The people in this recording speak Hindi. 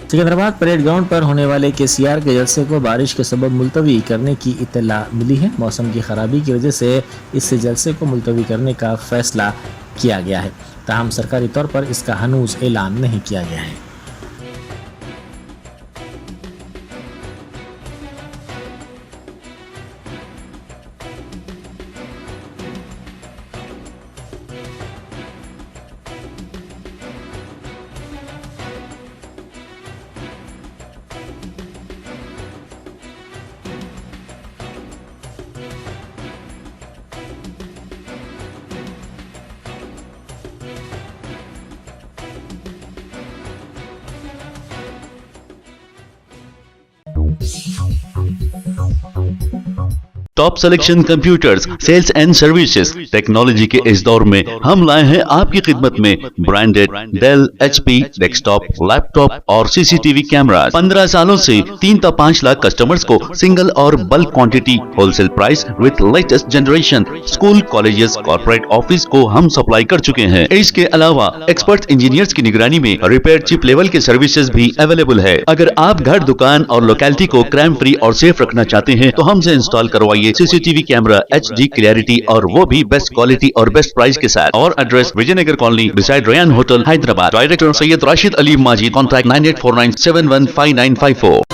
सिकंदराबाद परेड ग्राउंड पर होने वाले केसीआर के जलसे को बारिश के सबब मुलतवी करने की इत्तला मिली है। मौसम की खराबी की वजह से इस जलसे को मुलतवी करने का फैसला किया गया है। ताहम सरकारी तौर पर इसका हनूज ऐलान नहीं किया गया है। Top selection computers sales and services technology के इस दौर में हम लाए हैं आपकी खिदमत में branded Dell, HP, desktop, laptop और सीसीटीवी कैमरा। 15 सालों से 3 से 5 लाख कस्टमर्स को सिंगल और bulk quantity wholesale price with latest generation school, colleges, corporate office को हम सप्लाई कर चुके हैं। इसके अलावा एक्सपर्ट इंजीनियर्स की निगरानी में रिपेयर चिप लेवल के सर्विसेज भी अवेलेबल है। अगर आप घर, दुकान और लोकेलिटी को क्राइम फ्री और सेफ रखना चाहते हैं तो हमसे इंस्टॉल करवाइए सीसीटीवी कैमरा HD क्लैरिटी और वो भी बेस्ट क्वालिटी और बेस्ट प्राइस के साथ। और address Vijaynagar colony beside Ryan hotel, Hyderabad. Director Syed Rashid Ali Majid. Contact 9849715954।